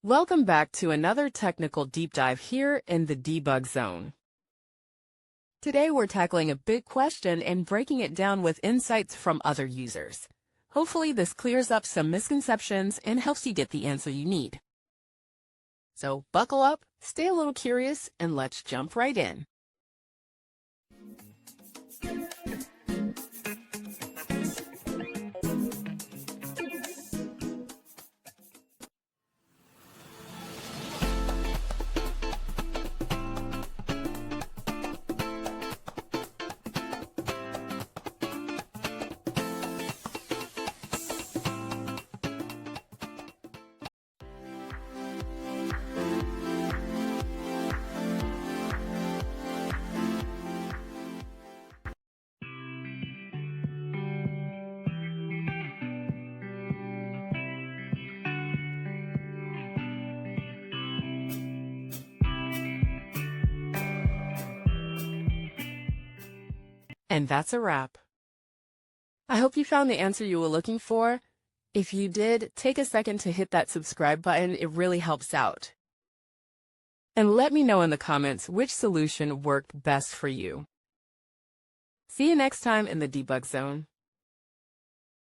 Welcome back to another technical deep dive here in the debug zone. Today we're tackling a big question and breaking it down with insights from other users. Hopefully this clears up some misconceptions and helps you get the answer you need. So buckle up, stay a little curious, and let's jump right in. And that's a wrap. I hope you found the answer you were looking for. If you did, take a second to hit that subscribe button. It really helps out. And let me know in the comments which solution worked best for you. See you next time in the debug zone.